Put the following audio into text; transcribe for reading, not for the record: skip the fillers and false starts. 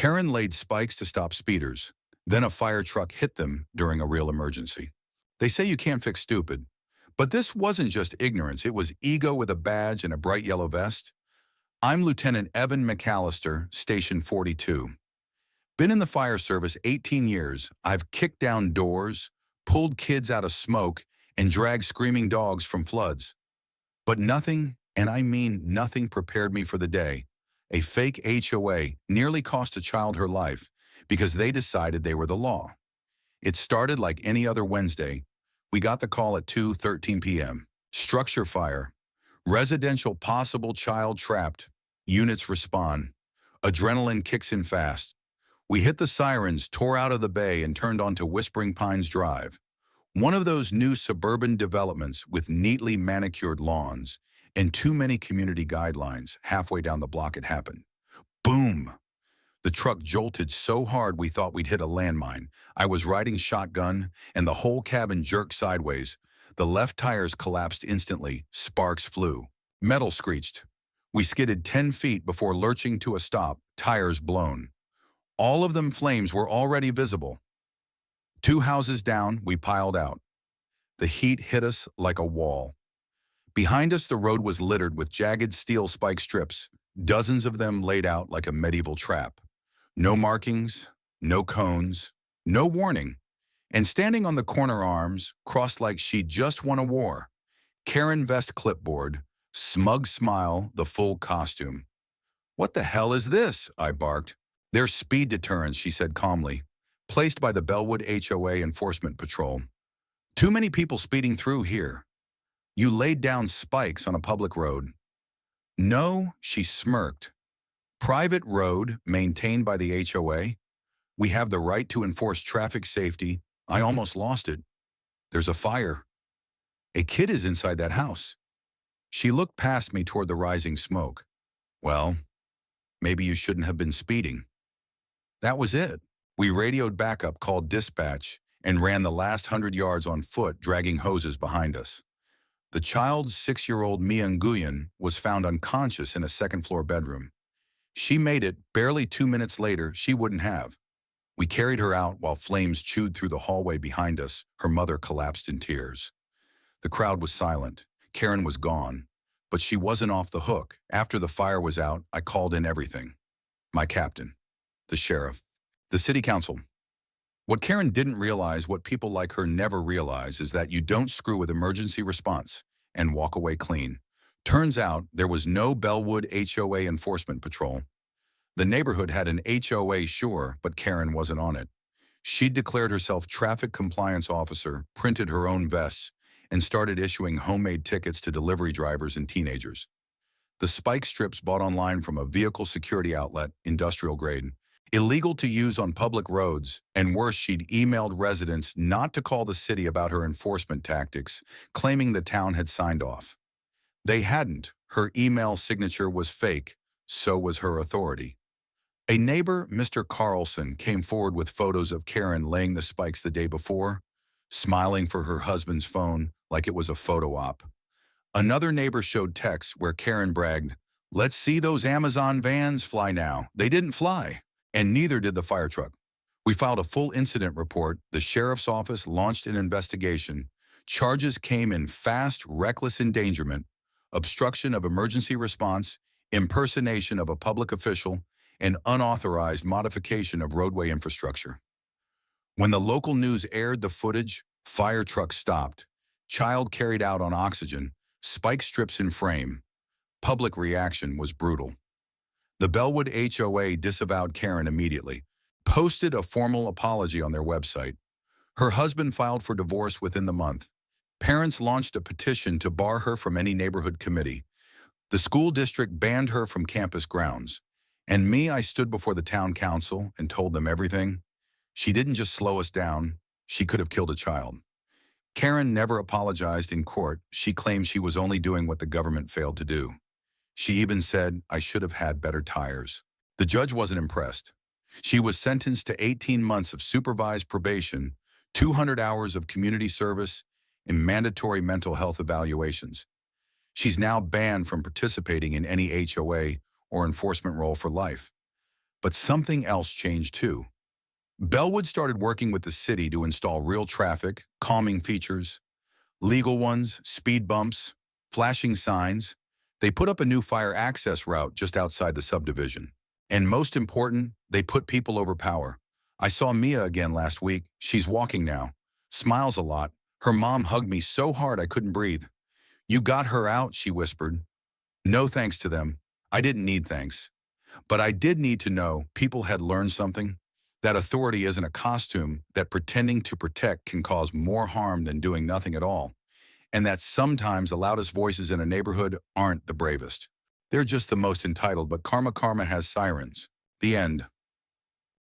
Karen laid spikes to stop speeders. Then a fire truck hit them during a real emergency. They say you can't fix stupid. But this wasn't just ignorance, it was ego with a badge and a bright yellow vest. I'm Lieutenant Evan McAllister, Station 42. Been in the fire service 18 years. I've kicked down doors, pulled kids out of smoke, and dragged screaming dogs from floods. But nothing, and I mean nothing, prepared me for the day. A fake HOA nearly cost a child her life because they decided they were the law. It started like any other Wednesday. We got the call at 2:13 p.m. Structure fire. Residential possible child trapped. Units respond. Adrenaline kicks in fast. We hit the sirens, tore out of the bay, and turned onto Whispering Pines Drive. One of those new suburban developments with neatly manicured lawns and too many community guidelines. Halfway down the block it happened. Boom! The truck jolted so hard we thought we'd hit a landmine. I was riding shotgun, and the whole cabin jerked sideways. The left tires collapsed instantly. Sparks flew. Metal screeched. We skidded 10 feet before lurching to a stop, tires blown. All of them flames were already visible. 2 houses down, we piled out. The heat hit us like a wall. Behind us, the road was littered with jagged steel spike strips, dozens of them laid out like a medieval trap. No markings, no cones, no warning. And standing on the corner arms, crossed like she'd just won a war. Karen vest clipboard, smug smile, the full costume. "What the hell is this?" I barked. "They're speed deterrents," she said calmly, placed by the Bellwood HOA Enforcement Patrol. "Too many people speeding through here. You laid down spikes on a public road." "No," she smirked. "Private road maintained by the HOA. We have the right to enforce traffic safety. I almost lost it. There's a fire. A kid is inside that house." She looked past me toward the rising smoke. "Well, maybe you shouldn't have been speeding." That was it. We radioed backup, called dispatch, and ran the last 100 yards on foot, dragging hoses behind us. The child's 6-year-old Mia Nguyen was found unconscious in a second-floor bedroom. She made it. Barely 2 minutes later, she wouldn't have. We carried her out while flames chewed through the hallway behind us. Her mother collapsed in tears. The crowd was silent. Karen was gone. But she wasn't off the hook. After the fire was out, I called in everything. My captain, the sheriff, the city council. What Karen didn't realize, what people like her never realize, is that you don't screw with emergency response and walk away clean. Turns out there was no Bellwood HOA Enforcement Patrol. The neighborhood had an HOA, sure, but Karen wasn't on it. She declared herself traffic compliance officer, printed her own vests, and started issuing homemade tickets to delivery drivers and teenagers. The spike strips bought online from a vehicle security outlet, industrial grade, illegal to use on public roads, and worse, she'd emailed residents not to call the city about her enforcement tactics, claiming the town had signed off. They hadn't. Her email signature was fake, so was her authority. A neighbor, Mr. Carlson, came forward with photos of Karen laying the spikes the day before, smiling for her husband's phone like it was a photo op. Another neighbor showed texts where Karen bragged, "Let's see those Amazon vans fly now." They didn't fly, and neither did the fire truck. We filed a full incident report. The sheriff's office launched an investigation. Charges came in fast: reckless endangerment, obstruction of emergency response, impersonation of a public official, and unauthorized modification of roadway infrastructure. When the local news aired the footage, fire trucks stopped, child carried out on oxygen, spike strips in frame. Public reaction was brutal. The Bellwood HOA disavowed Karen immediately, posted a formal apology on their website. Her husband filed for divorce within the month. Parents launched a petition to bar her from any neighborhood committee. The school district banned her from campus grounds. And me, I stood before the town council and told them everything. She didn't just slow us down, she could have killed a child. Karen never apologized in court. She claimed she was only doing what the government failed to do. She even said, "I should have had better tires." The judge wasn't impressed. She was sentenced to 18 months of supervised probation, 200 hours of community service, and mandatory mental health evaluations. She's now banned from participating in any HOA or enforcement role for life. But something else changed too. Bellwood started working with the city to install real traffic, calming features, legal ones, speed bumps, flashing signs. They put up a new fire access route just outside the subdivision. And most important, they put people over power. I saw Mia again last week. She's walking now. Smiles a lot. Her mom hugged me so hard I couldn't breathe. "You got her out," she whispered. No thanks to them. I didn't need thanks. But I did need to know people had learned something. That authority isn't a costume, that pretending to protect can cause more harm than doing nothing at all. And that sometimes the loudest voices in a neighborhood aren't the bravest. They're just the most entitled, but karma has sirens. The end.